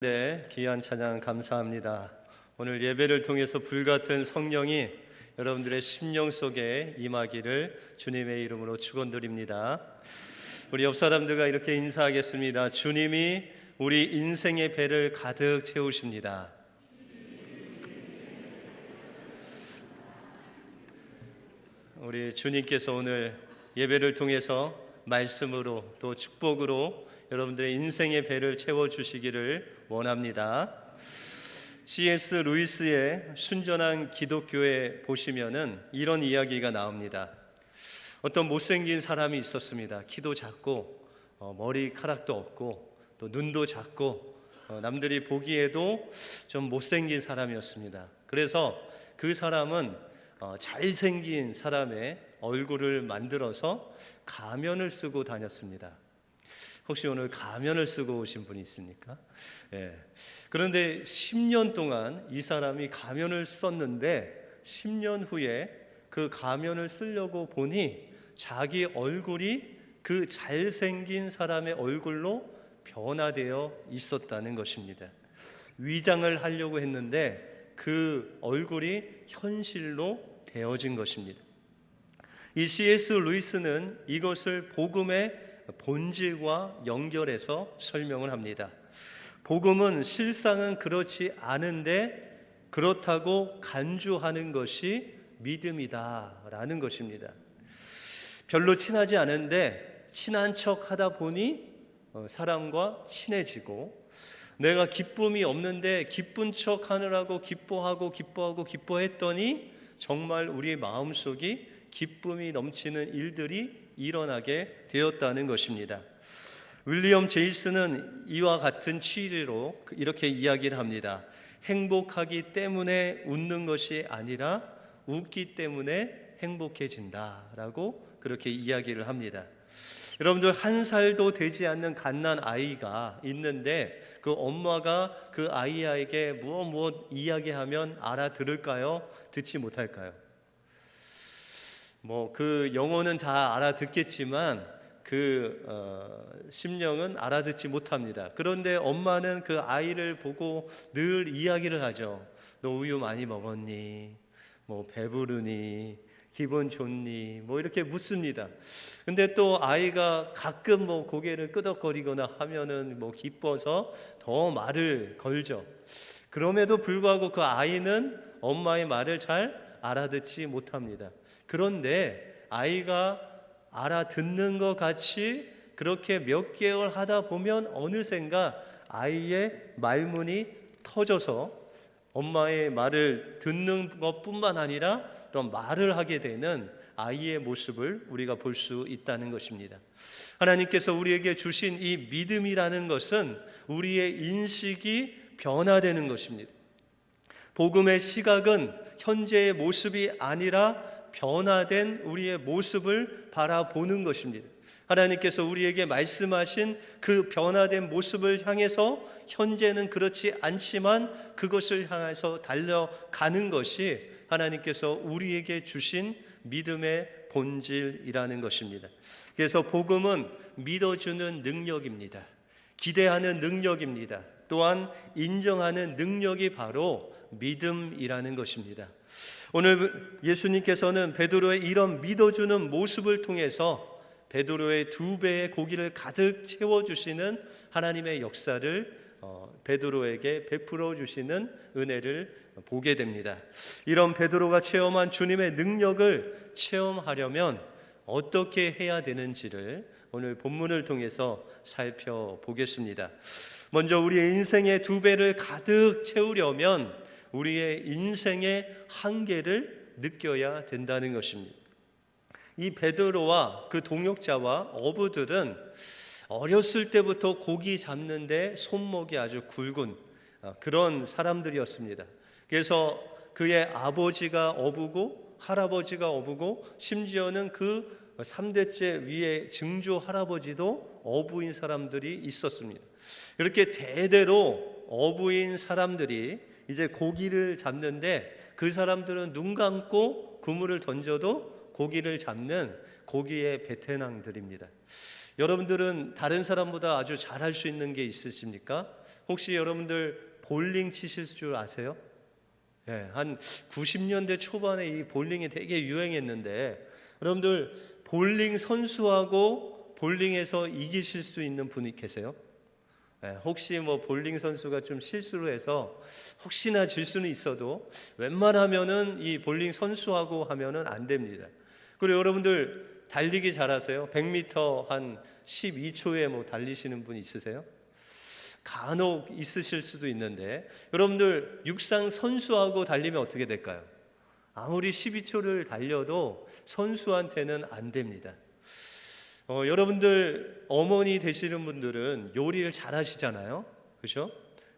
네, 귀한 찬양 감사합니다. 오늘 예배를 통해서 불같은 성령이 여러분들의 심령 속에 임하기를 주님의 이름으로 축원드립니다. 우리 옆 사람들과 이렇게 인사하겠습니다. 주님이 우리 인생의 배를 가득 채우십니다. 우리 주님께서 오늘 예배를 통해서 말씀으로 또 축복으로 여러분들의 인생의 배를 채워주시기를 원합니다. C.S. 루이스의 순전한 기독교에 보시면은 이런 이야기가 나옵니다. 어떤 못생긴 사람이 있었습니다. 키도 작고 머리카락도 없고 또 눈도 작고 남들이 보기에도 좀 못생긴 사람이었습니다. 그래서 그 사람은 잘생긴 사람의 얼굴을 만들어서 가면을 쓰고 다녔습니다. 혹시 오늘 가면을 쓰고 오신 분이 있습니까? 예. 그런데 10년 동안 이 사람이 가면을 썼는데 10년 후에 그 가면을 쓰려고 보니 자기 얼굴이 그 잘생긴 사람의 얼굴로 변화되어 있었다는 것입니다. 위장을 하려고 했는데 그 얼굴이 현실로 되어진 것입니다. 이 C.S. 루이스는 이것을 복음의 본질과 연결해서 설명을 합니다. 복음은 실상은 그렇지 않은데 그렇다고 간주하는 것이 믿음이다라는 것입니다. 별로 친하지 않은데 친한 척 하다 보니 사람과 친해지고, 내가 기쁨이 없는데 기쁜 척 하느라고 기뻐했더니 정말 우리의 마음속이 기쁨이 넘치는 일들이 일어나게 되었다는 것입니다. 윌리엄 제이스는 이와 같은 취지로 이렇게 이야기를 합니다. 행복하기 때문에 웃는 것이 아니라 웃기 때문에 행복해진다라고 그렇게 이야기를 합니다. 여러분들, 1살도 되지 않는 갓난 아이가 있는데 그 엄마가 그 아이에게 무엇 이야기하면 알아들을까요? 듣지 못할까요? 그 영어는 다 알아듣겠지만 심령은 알아듣지 못합니다. 그런데 엄마는 그 아이를 보고 늘 이야기를 하죠. 너 우유 많이 먹었니? 배부르니? 기분 좋니? 이렇게 묻습니다. 근데 또 아이가 가끔 고개를 끄덕거리거나 하면은 기뻐서 더 말을 걸죠. 그럼에도 불구하고 그 아이는 엄마의 말을 잘 알아듣지 못합니다. 그런데 아이가 알아듣는 것 같이 그렇게 몇 개월 하다 보면 어느샌가 아이의 말문이 터져서 엄마의 말을 듣는 것뿐만 아니라 또 말을 하게 되는 아이의 모습을 우리가 볼 수 있다는 것입니다. 하나님께서 우리에게 주신 이 믿음이라는 것은 우리의 인식이 변화되는 것입니다. 복음의 시각은 현재의 모습이 아니라 변화된 우리의 모습을 바라보는 것입니다. 하나님께서 우리에게 말씀하신 그 변화된 모습을 향해서 현재는 그렇지 않지만 그것을 향해서 달려가는 것이 하나님께서 우리에게 주신 믿음의 본질이라는 것입니다. 그래서 복음은 믿어주는 능력입니다. 기대하는 능력입니다. 또한 인정하는 능력이 바로 믿음이라는 것입니다. 오늘 예수님께서는 베드로의 이런 믿어주는 모습을 통해서 베드로의 2배의 고기를 가득 채워주시는 하나님의 역사를 베드로에게 베풀어 주시는 은혜를 보게 됩니다. 이런 베드로가 체험한 주님의 능력을 체험하려면 어떻게 해야 되는지를 오늘 본문을 통해서 살펴보겠습니다. 먼저 우리의 인생의 2배를 가득 채우려면 우리의 인생의 한계를 느껴야 된다는 것입니다. 이 베드로와 그 동역자와 어부들은 어렸을 때부터 고기 잡는데 손목이 아주 굵은 그런 사람들이었습니다. 그래서 그의 아버지가 어부고 할아버지가 어부고 심지어는 그 3대째 위에 증조 할아버지도 어부인 사람들이 있었습니다. 이렇게 대대로 어부인 사람들이 이제 고기를 잡는데 그 사람들은 눈 감고 그물을 던져도 고기를 잡는 고기의 베테랑들입니다. 여러분들은 다른 사람보다 아주 잘할 수 있는 게 있으십니까? 혹시 여러분들 볼링 치실 줄 아세요? 예, 한 90년대 초반에 이 볼링이 되게 유행했는데 여러분들 볼링 선수하고 볼링에서 이기실 수 있는 분이 계세요? 예, 혹시 뭐 볼링 선수가 좀 실수를 해서 혹시나 질 수는 있어도 웬만하면은 이 볼링 선수하고 하면은 안 됩니다. 그리고 여러분들 달리기 잘하세요? 100m 한 12초에 뭐 달리시는 분 있으세요? 간혹 있으실 수도 있는데 여러분들 육상 선수하고 달리면 어떻게 될까요? 아무리 12초를 달려도 선수한테는 안 됩니다. 여러분들 어머니 되시는 분들은 요리를 잘 하시잖아요, 그렇죠?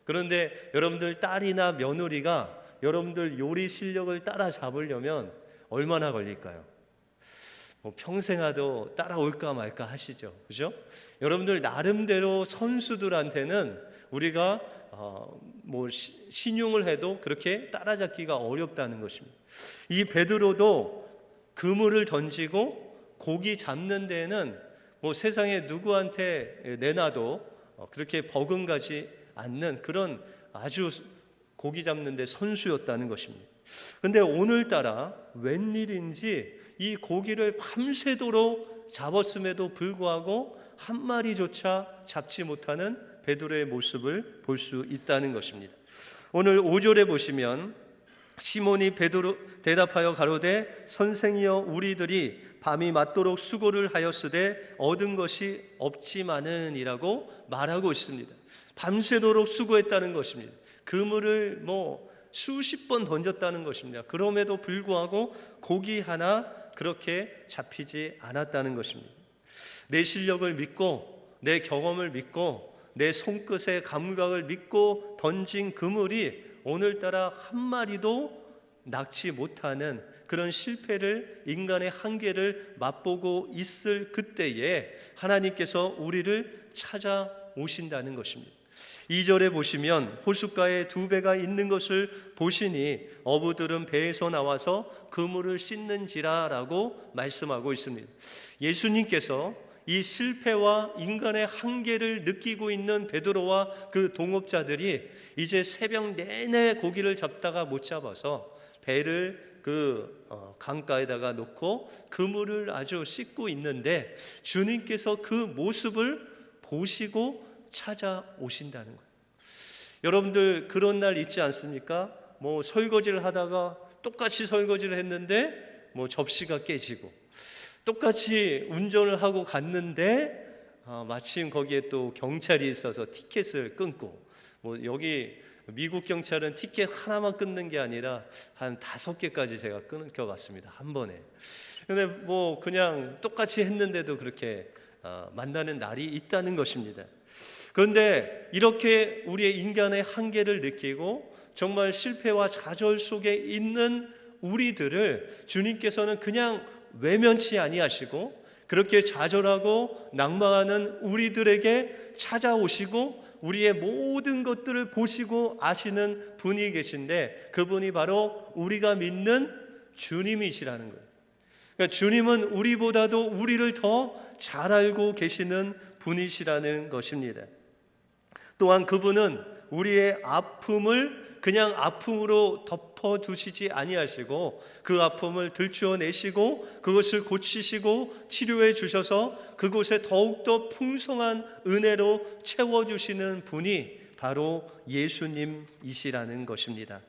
그런데 여러분들 딸이나 며느리가 여러분들 요리 실력을 따라잡으려면 얼마나 걸릴까요? 평생아도 따라올까 말까 하시죠, 그죠? 여러분들 나름대로 선수들한테는 우리가 신용을 해도 그렇게 따라잡기가 어렵다는 것입니다. 이 베드로도 그물을 던지고 고기 잡는 데에는 세상에 누구한테 내놔도 그렇게 버금가지 않는 그런 아주 고기 잡는 데 선수였다는 것입니다. 그런데 오늘따라 웬일인지 이 고기를 밤새도록 잡았음에도 불구하고 한 마리조차 잡지 못하는 베드로의 모습을 볼 수 있다는 것입니다. 오늘 5절에 보시면 시몬이 베드로 대답하여 가로되 선생이여 우리들이 밤이 맞도록 수고를 하였으되 얻은 것이 없지만은 이라고 말하고 있습니다. 밤새도록 수고했다는 것입니다. 그물을 수십 번 던졌다는 것입니다. 그럼에도 불구하고 고기 하나 그렇게 잡히지 않았다는 것입니다. 내 실력을 믿고 내 경험을 믿고 내 손끝의 감각을 믿고 던진 그물이 오늘따라 한 마리도 낚지 못하는 그런 실패를, 인간의 한계를 맛보고 있을 그때에 하나님께서 우리를 찾아오신다는 것입니다. 2절에 보시면 호숫가에 두 배가 있는 것을 보시니 어부들은 배에서 나와서 그물을 씻는지라 라고 말씀하고 있습니다. 예수님께서 이 실패와 인간의 한계를 느끼고 있는 베드로와 그 동업자들이 이제 새벽 내내 고기를 잡다가 못 잡아서 배를 강가에다가 놓고 그물을 아주 씻고 있는데 주님께서 그 모습을 보시고 찾아오신다는 거예요. 여러분들 그런 날 있지 않습니까? 설거지를 하다가 똑같이 설거지를 했는데 접시가 깨지고 똑같이 운전을 하고 갔는데 마침 거기에 또 경찰이 있어서 티켓을 끊고 여기 미국 경찰은 티켓 하나만 끊는 게 아니라 한 5개까지 제가 끊겨봤습니다, 한 번에. 근데 그냥 똑같이 했는데도 그렇게 만나는 날이 있다는 것입니다. 그런데 이렇게 우리의 인간의 한계를 느끼고 정말 실패와 좌절 속에 있는 우리들을 주님께서는 그냥 외면치 아니하시고 그렇게 좌절하고 낭망하는 우리들에게 찾아오시고 우리의 모든 것들을 보시고 아시는 분이 계신데 그분이 바로 우리가 믿는 주님이시라는 거예요. 그러니까 주님은 우리보다도 우리를 더 잘 알고 계시는 분이시라는 것입니다. 또한 그분은 우리의 아픔을 그냥 아픔으로 덮어두시지 아니하시고 그 아픔을 들추어내시고 그것을 고치시고 치료해 주셔서 그곳에 더욱더 풍성한 은혜로 채워주시는 분이 바로 예수님이시라는 것입니다.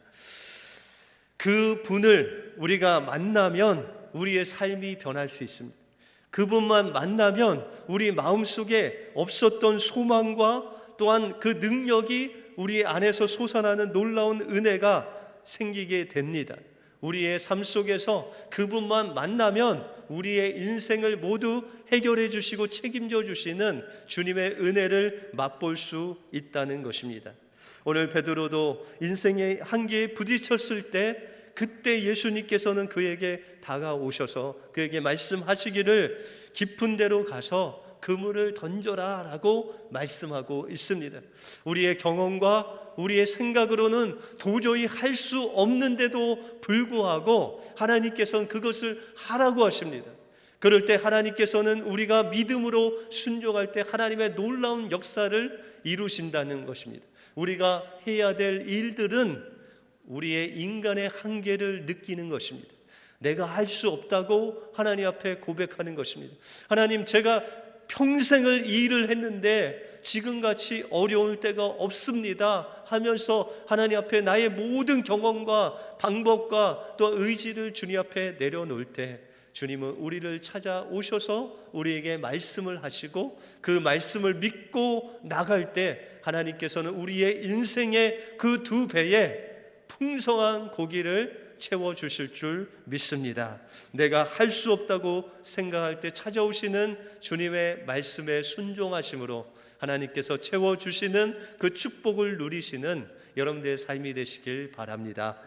그 분을 우리가 만나면 우리의 삶이 변할 수 있습니다. 그분만 만나면 우리 마음속에 없었던 소망과 또한 그 능력이 우리 안에서 솟아나는 놀라운 은혜가 생기게 됩니다. 우리의 삶 속에서 그분만 만나면 우리의 인생을 모두 해결해 주시고 책임져 주시는 주님의 은혜를 맛볼 수 있다는 것입니다. 오늘 베드로도 인생의 한계에 부딪혔을 때 그때 예수님께서는 그에게 다가오셔서 그에게 말씀하시기를 깊은 데로 가서 그물을 던져라 라고 말씀하고 있습니다. 우리의 경험과 우리의 생각으로는 도저히 할 수 없는데도 불구하고 하나님께서는 그것을 하라고 하십니다. 그럴 때 하나님께서는 우리가 믿음으로 순종할 때 하나님의 놀라운 역사를 이루신다는 것입니다. 우리가 해야 될 일들은 우리의 인간의 한계를 느끼는 것입니다. 내가 할 수 없다고 하나님 앞에 고백하는 것입니다. 하나님, 제가 평생을 이 일을 했는데 지금같이 어려울 때가 없습니다 하면서 하나님 앞에 나의 모든 경험과 방법과 또 의지를 주님 앞에 내려놓을 때, 주님은 우리를 찾아오셔서 우리에게 말씀을 하시고 그 말씀을 믿고 나갈 때 하나님께서는 우리의 인생의 그 2배의 풍성한 고기를 채워주실 줄 믿습니다. 내가 할 수 없다고 생각할 때 찾아오시는 주님의 말씀에 순종하심으로 하나님께서 채워주시는 그 축복을 누리시는 여러분들의 삶이 되시길 바랍니다.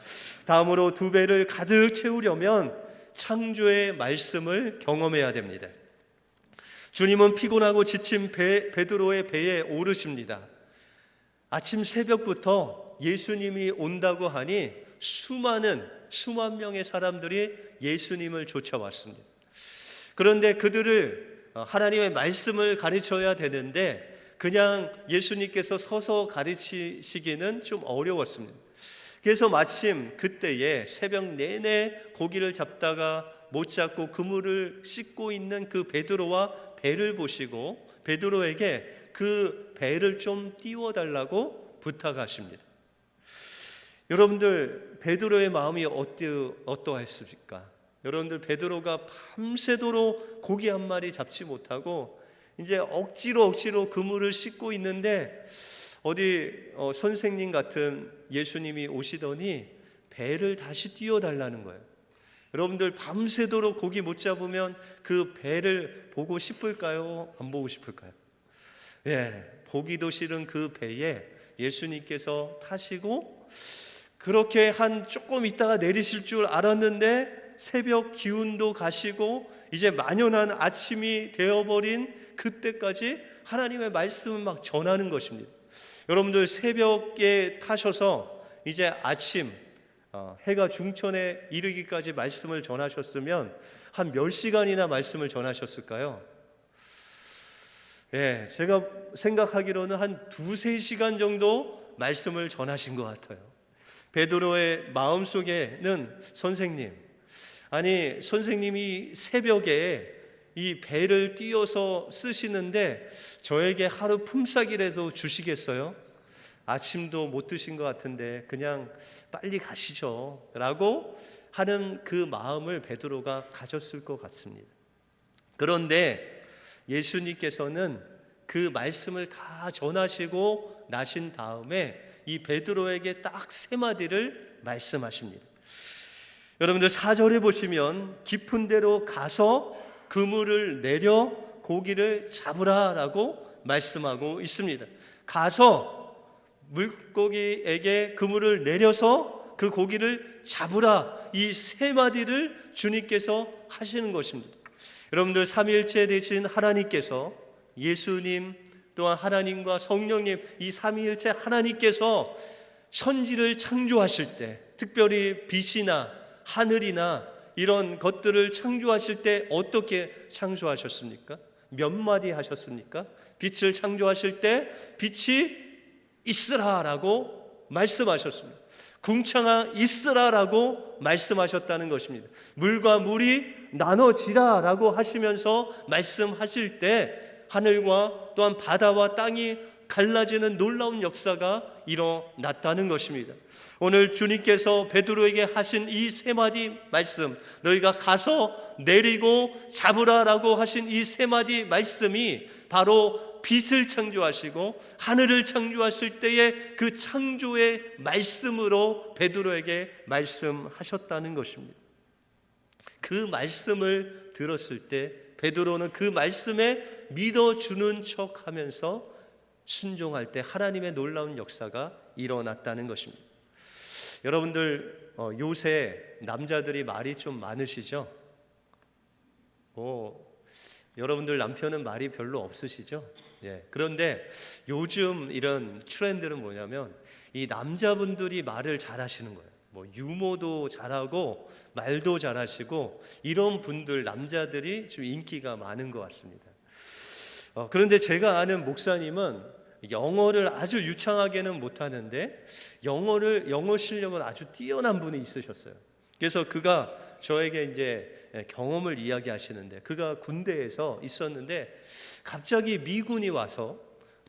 다음으로 2배를 가득 채우려면 창조의 말씀을 경험해야 됩니다. 주님은 피곤하고 지친 베드로의 배에 오르십니다. 아침 새벽부터 예수님이 온다고 하니 수만 명의 사람들이 예수님을 쫓아왔습니다. 그런데 그들을 하나님의 말씀을 가르쳐야 되는데 그냥 예수님께서 서서 가르치시기는 좀 어려웠습니다. 그래서 마침 그때에 새벽 내내 고기를 잡다가 못 잡고 그물을 씻고 있는 그 베드로와 배를 보시고 베드로에게 그 배를 좀 띄워달라고 부탁하십니다. 여러분들, 베드로의 마음이 어떠했습니까? 여러분들, 베드로가 밤새도록 고기 한 마리 잡지 못하고 이제 억지로 그물을 씻고 있는데 어디 선생님 같은 예수님이 오시더니 배를 다시 띄워달라는 거예요. 여러분들, 밤새도록 고기 못 잡으면 그 배를 보고 싶을까요? 안 보고 싶을까요? 보기도 싫은 그 배에 예수님께서 타시고 그렇게 한 조금 있다가 내리실 줄 알았는데 새벽 기운도 가시고 이제 만연한 아침이 되어버린 그때까지 하나님의 말씀을 막 전하는 것입니다. 여러분들, 새벽에 타셔서 이제 아침 해가 중천에 이르기까지 말씀을 전하셨으면 한 몇 시간이나 말씀을 전하셨을까요? 제가 생각하기로는 한 2-3시간 정도 말씀을 전하신 것 같아요. 베드로의 마음속에는 선생님이 새벽에 이 배를 띄워서 쓰시는데 저에게 하루 품삯이라도 주시겠어요? 아침도 못 드신 것 같은데 그냥 빨리 가시죠 라고 하는 그 마음을 베드로가 가졌을 것 같습니다. 그런데 예수님께서는 그 말씀을 다 전하시고 나신 다음에 이 베드로에게 딱 3마디를 말씀하십니다. 여러분들, 4절에 보시면 깊은 데로 가서 그물을 내려 고기를 잡으라라고 말씀하고 있습니다. 가서 물고기에게 그물을 내려서 그 고기를 잡으라, 이 3마디를 주님께서 하시는 것입니다. 여러분들, 삼위일체 되신 하나님께서, 예수님 또한 하나님과 성령님, 이 삼위일체 하나님께서 천지를 창조하실 때, 특별히 빛이나 하늘이나 이런 것들을 창조하실 때 어떻게 창조하셨습니까? 몇 마디 하셨습니까? 빛을 창조하실 때 빛이 있으라라고 말씀하셨습니다. 궁창아 있으라라고 말씀하셨다는 것입니다. 물과 물이 나눠지라라고 하시면서 말씀하실 때 하늘과 또한 바다와 땅이 갈라지는 놀라운 역사가 일어났다는 것입니다. 오늘 주님께서 베드로에게 하신 이 3마디 말씀, 너희가 가서 내리고 잡으라라고 하신 이 3마디 말씀이 바로 빛을 창조하시고 하늘을 창조하실 때의 그 창조의 말씀으로 베드로에게 말씀하셨다는 것입니다. 그 말씀을 들었을 때 베드로는 그 말씀에 믿어주는 척하면서 순종할 때 하나님의 놀라운 역사가 일어났다는 것입니다. 여러분들, 요새 남자들이 말이 좀 많으시죠? 여러분들 남편은 말이 별로 없으시죠? 그런데 요즘 이런 트렌드는 뭐냐면 이 남자분들이 말을 잘하시는 거예요. 유머도 잘하고 말도 잘하시고 이런 분들, 남자들이 좀 인기가 많은 것 같습니다. 그런데 제가 아는 목사님은 영어를 아주 유창하게는 못하는데 영어 실력은 아주 뛰어난 분이 있으셨어요. 그래서 그가 저에게 이제 경험을 이야기하시는데, 그가 군대에서 있었는데 갑자기 미군이 와서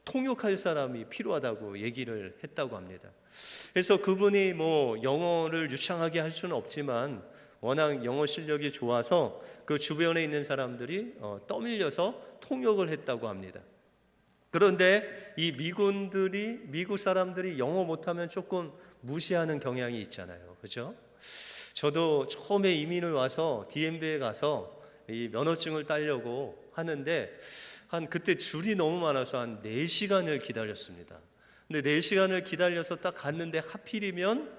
통역할 사람이 필요하다고 얘기를 했다고 합니다. 그래서 그분이 뭐 영어를 유창하게 할 수는 없지만 워낙 영어 실력이 좋아서 그 주변에 있는 사람들이 떠밀려서 통역을 했다고 합니다. 그런데 이 미국 사람들이 영어 못하면 조금 무시하는 경향이 있잖아요, 그렇죠? 저도 처음에 이민을 와서 DMV에 가서 이 면허증을 따려고 하는데 그때 줄이 너무 많아서 한 4시간을 기다렸습니다. 근데 4시간을 기다려서 딱 갔는데 하필이면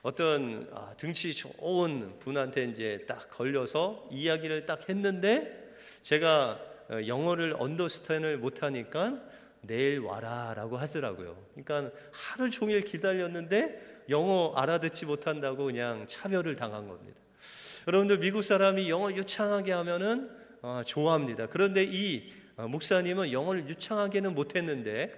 어떤 등치 좋은 분한테 이제 딱 걸려서 이야기를 딱 했는데, 제가 영어를 언더스탠을 못하니까 내일 와라라고 하더라고요. 그러니까 하루 종일 기다렸는데 영어 알아듣지 못한다고 그냥 차별을 당한 겁니다. 여러분들, 미국 사람이 영어 유창하게 하면은 좋아합니다. 그런데 이 목사님은 영어를 유창하게는 못했는데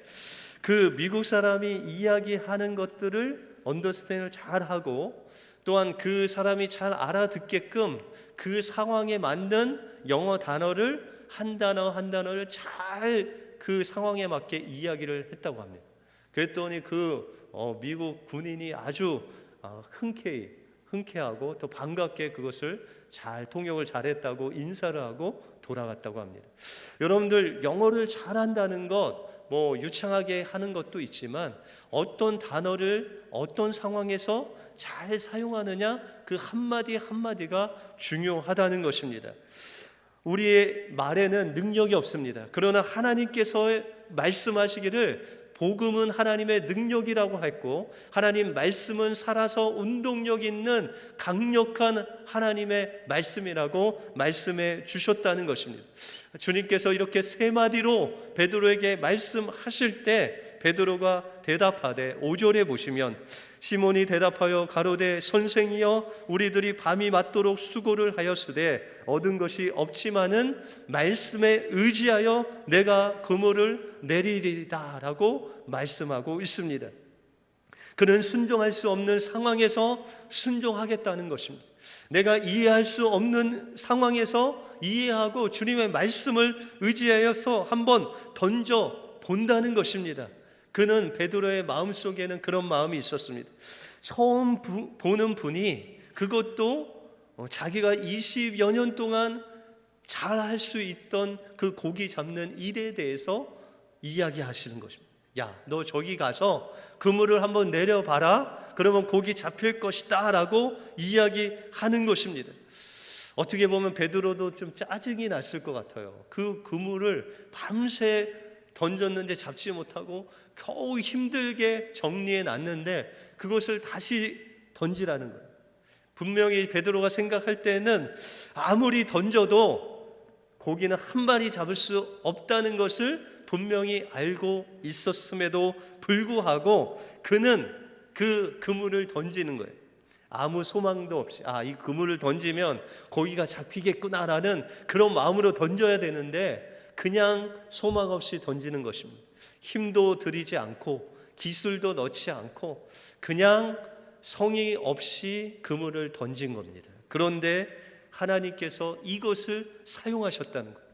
그 미국 사람이 이야기하는 것들을 언더스탠을 잘하고, 또한 그 사람이 잘 알아듣게끔 그 상황에 맞는 영어 단어를 한 단어 한 단어를 잘 그 상황에 맞게 이야기를 했다고 합니다. 그랬더니 그 미국 군인이 아주 흔쾌하고 또 반갑게 그것을 잘 통역을 잘했다고 인사를 하고 돌아갔다고 합니다. 여러분들, 영어를 잘한다는 것, 뭐 유창하게 하는 것도 있지만 어떤 단어를 어떤 상황에서 잘 사용하느냐, 그 한마디 한마디가 중요하다는 것입니다. 우리의 말에는 능력이 없습니다. 그러나 하나님께서 말씀하시기를 복음은 하나님의 능력이라고 했고, 하나님 말씀은 살아서 운동력 있는 강력한 하나님의 말씀이라고 말씀해 주셨다는 것입니다. 주님께서 이렇게 세 마디로 베드로에게 말씀하실 때 베드로가 대답하되, 5절에 보시면 시몬이 대답하여 가로되 선생이여 우리들이 밤이 맞도록 수고를 하였으되 얻은 것이 없지만은 말씀에 의지하여 내가 그물을 내리리다 라고 말씀하고 있습니다. 그는 순종할 수 없는 상황에서 순종하겠다는 것입니다. 내가 이해할 수 없는 상황에서 이해하고 주님의 말씀을 의지하여서 한번 던져 본다는 것입니다. 그는 베드로의 마음속에는 그런 마음이 있었습니다. 처음 보는 분이, 그것도 자기가 20여 년 동안 잘할 수 있던 그 고기 잡는 일에 대해서 이야기하시는 것입니다. 야, 너 저기 가서 그물을 한번 내려봐라. 그러면 고기 잡힐 것이다 라고 이야기하는 것입니다. 어떻게 보면 베드로도 좀 짜증이 났을 것 같아요. 그 그물을 밤새 던졌는데 잡지 못하고 겨우 힘들게 정리해 놨는데 그것을 다시 던지라는 거예요. 분명히 베드로가 생각할 때는 아무리 던져도 고기는 한 마리 잡을 수 없다는 것을 분명히 알고 있었음에도 불구하고 그는 그 그물을 던지는 거예요. 아무 소망도 없이 이 그물을 던지면 고기가 잡히겠구나라는 그런 마음으로 던져야 되는데 그냥 소망 없이 던지는 것입니다. 힘도 들이지 않고 기술도 넣지 않고 그냥 성의 없이 그물을 던진 겁니다. 그런데 하나님께서 이것을 사용하셨다는 거예요.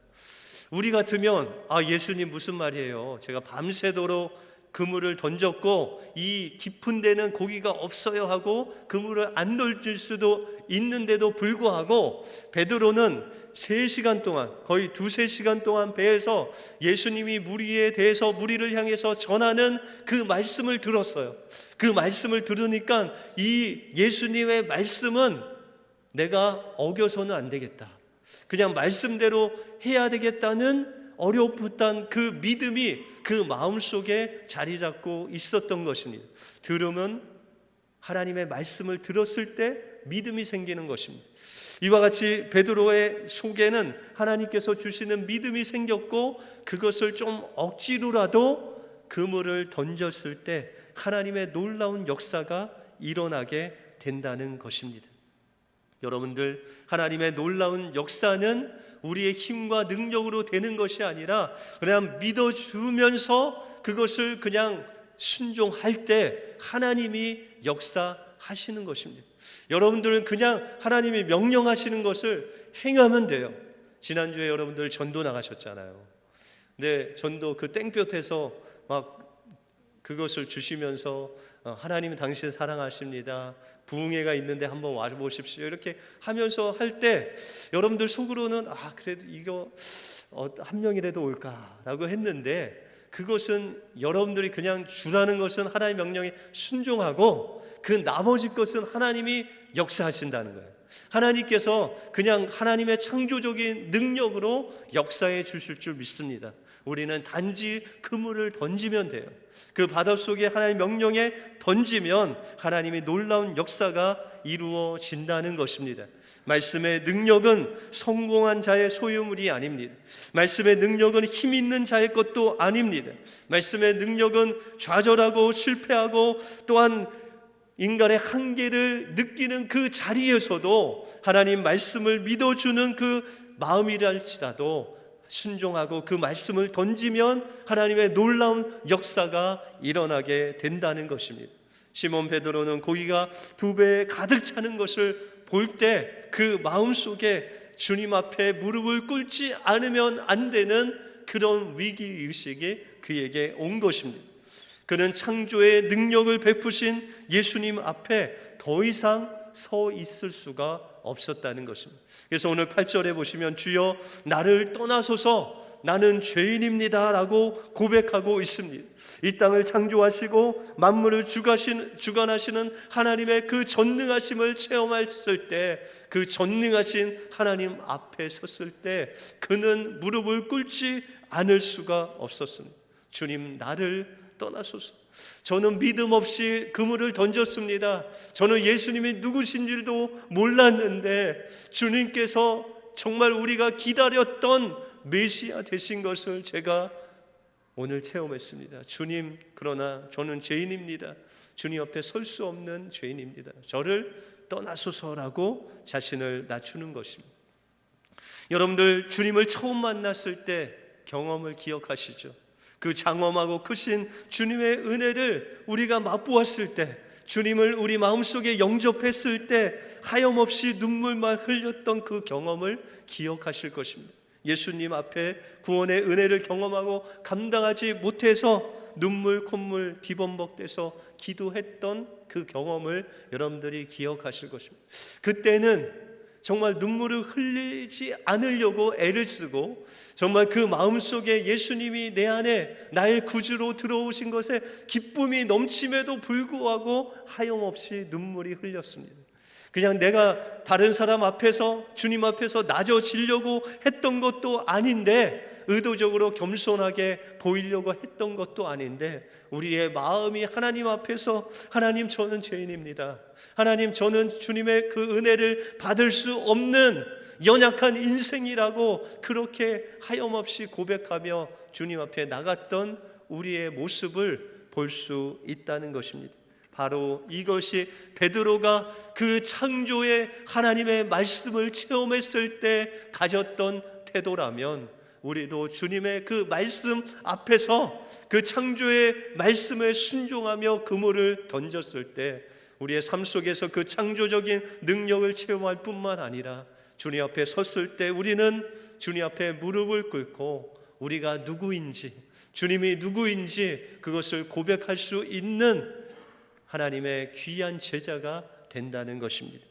우리 같으면 예수님 무슨 말이에요? 제가 밤새도록 그물을 던졌고 이 깊은 데는 고기가 없어요 하고 그물을 안 던질 수도 있는데도 불구하고 베드로는 3시간 동안, 거의 2-3시간 동안 배에서 예수님이 무리에 대해서 무리를 향해서 전하는 그 말씀을 들었어요. 그 말씀을 들으니까 이 예수님의 말씀은 내가 어겨서는 안 되겠다, 그냥 말씀대로 해야 되겠다는 어렵단 그 믿음이 그 마음속에 자리 잡고 있었던 것입니다. 들으면 하나님의 말씀을 들었을 때 믿음이 생기는 것입니다. 이와 같이 베드로의 속에는 하나님께서 주시는 믿음이 생겼고 그것을 좀 억지로라도 그물을 던졌을 때 하나님의 놀라운 역사가 일어나게 된다는 것입니다. 여러분들, 하나님의 놀라운 역사는 우리의 힘과 능력으로 되는 것이 아니라 그냥 믿어주면서 그것을 그냥 순종할 때 하나님이 역사하시는 것입니다. 여러분들은 그냥 하나님이 명령하시는 것을 행하면 돼요. 지난주에 여러분들 전도 나가셨잖아요. 근데 전도 그 땡볕에서 막 그것을 주시면서 하나님은 당신 사랑하십니다, 부흥회가 있는데 한번 와보십시오, 이렇게 하면서 할 때 여러분들 속으로는 그래도 이거 한 명이라도 올까라고 했는데, 그것은 여러분들이 그냥 주라는 것은 하나님의 명령에 순종하고 그 나머지 것은 하나님이 역사하신다는 거예요. 하나님께서 그냥 하나님의 창조적인 능력으로 역사해 주실 줄 믿습니다. 우리는 단지 그물을 던지면 돼요. 그 바닷속에 하나님의 명령에 던지면 하나님의 놀라운 역사가 이루어진다는 것입니다. 말씀의 능력은 성공한 자의 소유물이 아닙니다. 말씀의 능력은 힘 있는 자의 것도 아닙니다. 말씀의 능력은 좌절하고 실패하고 또한 인간의 한계를 느끼는 그 자리에서도 하나님 말씀을 믿어주는 그 마음이랄지라도 순종하고 그 말씀을 던지면 하나님의 놀라운 역사가 일어나게 된다는 것입니다. 시몬 베드로는 고기가 2배 가득 차는 것을 볼 때 그 마음속에 주님 앞에 무릎을 꿇지 않으면 안 되는 그런 위기의식이 그에게 온 것입니다. 그는 창조의 능력을 베푸신 예수님 앞에 더 이상 서 있을 수가 없었다는 것입니다. 그래서 오늘 8절에 보시면 주여 나를 떠나소서 나는 죄인입니다 라고 고백하고 있습니다. 이 땅을 창조하시고 만물을 주관하시는 하나님의 그 전능하심을 체험했을 때, 그 전능하신 하나님 앞에 섰을 때 그는 무릎을 꿇지 않을 수가 없었습니다. 주님 나를 떠나소서. 저는 믿음 없이 그물을 던졌습니다. 저는 예수님이 누구신 줄도 몰랐는데 주님께서 정말 우리가 기다렸던 메시아 되신 것을 제가 오늘 체험했습니다. 주님, 그러나 저는 죄인입니다. 주님 옆에 설 수 없는 죄인입니다. 저를 떠나소서라고 자신을 낮추는 것입니다. 여러분들, 주님을 처음 만났을 때 경험을 기억하시죠? 그 장엄하고 크신 주님의 은혜를 우리가 맛보았을 때, 주님을 우리 마음속에 영접했을 때 하염없이 눈물만 흘렸던 그 경험을 기억하실 것입니다. 예수님 앞에 구원의 은혜를 경험하고 감당하지 못해서 눈물 콧물 뒤범벅돼서 기도했던 그 경험을 여러분들이 기억하실 것입니다. 그때는 정말 눈물을 흘리지 않으려고 애를 쓰고 정말 그 마음속에 예수님이 내 안에 나의 구주로 들어오신 것에 기쁨이 넘침에도 불구하고 하염없이 눈물이 흘렸습니다. 그냥 내가 다른 사람 앞에서, 주님 앞에서 낮아지려고 했던 것도 아닌데, 의도적으로 겸손하게 보이려고 했던 것도 아닌데, 우리의 마음이 하나님 앞에서 하나님 저는 죄인입니다, 하나님 저는 주님의 그 은혜를 받을 수 없는 연약한 인생이라고 그렇게 하염없이 고백하며 주님 앞에 나갔던 우리의 모습을 볼 수 있다는 것입니다. 바로 이것이 베드로가 그 창조의 하나님의 말씀을 체험했을 때 가졌던 태도라면, 우리도 주님의 그 말씀 앞에서 그 창조의 말씀에 순종하며 그물을 던졌을 때 우리의 삶 속에서 그 창조적인 능력을 체험할 뿐만 아니라 주님 앞에 섰을 때 우리는 주님 앞에 무릎을 꿇고 우리가 누구인지, 주님이 누구인지 그것을 고백할 수 있는 하나님의 귀한 제자가 된다는 것입니다.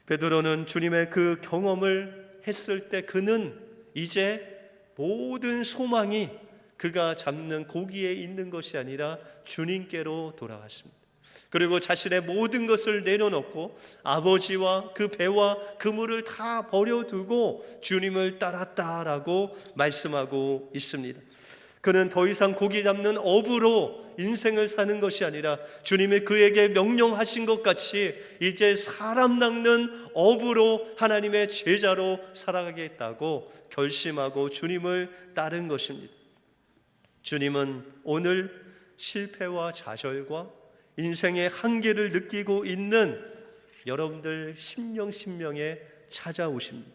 베드로는 주님의 그 경험을 했을 때 그는 이제 모든 소망이 그가 잡는 고기에 있는 것이 아니라 주님께로 돌아갔습니다. 그리고 자신의 모든 것을 내려놓고 아버지와 그 배와 그물을 다 버려두고 주님을 따랐다라고 말씀하고 있습니다. 그는 더 이상 고기 잡는 어부로 인생을 사는 것이 아니라 주님이 그에게 명령하신 것 같이 이제 사람 낚는 어부로 하나님의 제자로 살아가겠다고 결심하고 주님을 따른 것입니다. 주님은 오늘 실패와 좌절과 인생의 한계를 느끼고 있는 여러분들 심령에 찾아오십니다.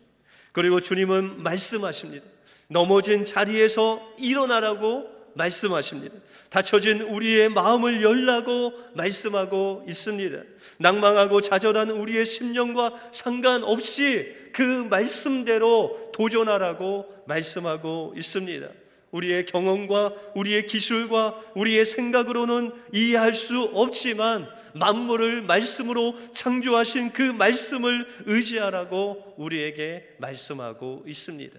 그리고 주님은 말씀하십니다. 넘어진 자리에서 일어나라고 말씀하십니다. 닫혀진 우리의 마음을 열라고 말씀하고 있습니다. 낭망하고 좌절한 우리의 심령과 상관없이 그 말씀대로 도전하라고 말씀하고 있습니다. 우리의 경험과 우리의 기술과 우리의 생각으로는 이해할 수 없지만 만물을 말씀으로 창조하신 그 말씀을 의지하라고 우리에게 말씀하고 있습니다.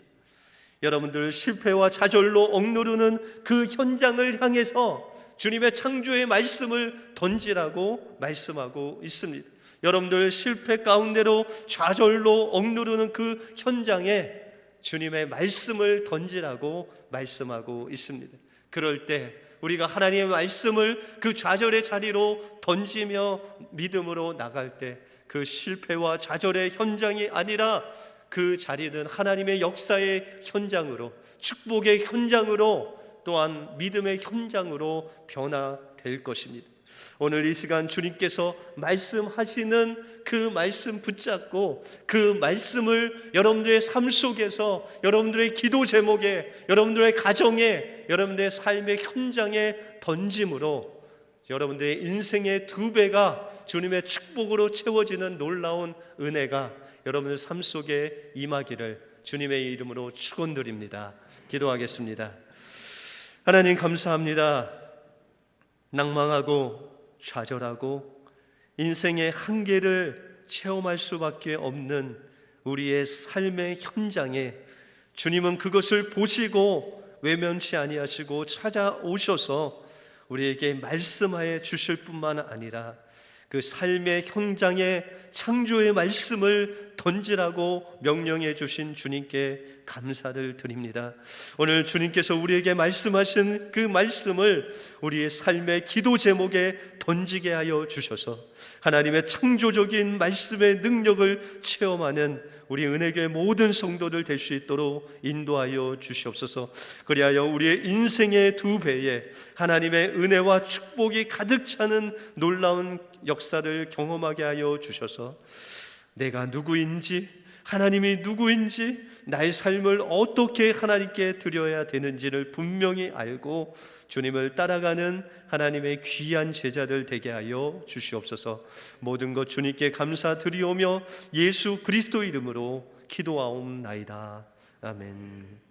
여러분들 실패와 좌절로 억누르는 그 현장을 향해서 주님의 창조의 말씀을 던지라고 말씀하고 있습니다. 여러분들 실패 가운데로 좌절로 억누르는 그 현장에 주님의 말씀을 던지라고 말씀하고 있습니다. 그럴 때 우리가 하나님의 말씀을 그 좌절의 자리로 던지며 믿음으로 나갈 때 그 실패와 좌절의 현장이 아니라 그 자리는 하나님의 역사의 현장으로, 축복의 현장으로, 또한 믿음의 현장으로 변화될 것입니다. 오늘 이 시간 주님께서 말씀하시는 그 말씀 붙잡고 그 말씀을 여러분들의 삶 속에서, 여러분들의 기도 제목에, 여러분들의 가정에, 여러분들의 삶의 현장에 던짐으로 여러분들의 인생의 2배가 주님의 축복으로 채워지는 놀라운 은혜가 여러분의 삶 속에 임하기를 주님의 이름으로 축원드립니다. 기도하겠습니다. 하나님 감사합니다. 낭망하고 좌절하고 인생의 한계를 체험할 수밖에 없는 우리의 삶의 현장에 주님은 그것을 보시고 외면치 아니하시고 찾아오셔서 우리에게 말씀하여 주실 뿐만 아니라 그 삶의 현장에 창조의 말씀을 던지라고 명령해 주신 주님께 감사를 드립니다. 오늘 주님께서 우리에게 말씀하신 그 말씀을 우리의 삶의 기도 제목에 던지게 하여 주셔서 하나님의 창조적인 말씀의 능력을 체험하는 우리 은혜교회 모든 성도들 될 수 있도록 인도하여 주시옵소서. 그리하여 우리의 인생의 2배에 하나님의 은혜와 축복이 가득 차는 놀라운 역사를 경험하게 하여 주셔서 내가 누구인지, 하나님이 누구인지, 나의 삶을 어떻게 하나님께 드려야 되는지를 분명히 알고 주님을 따라가는 하나님의 귀한 제자들 되게 하여 주시옵소서. 모든 것 주님께 감사드리오며 예수 그리스도 이름으로 기도하옵나이다. 아멘.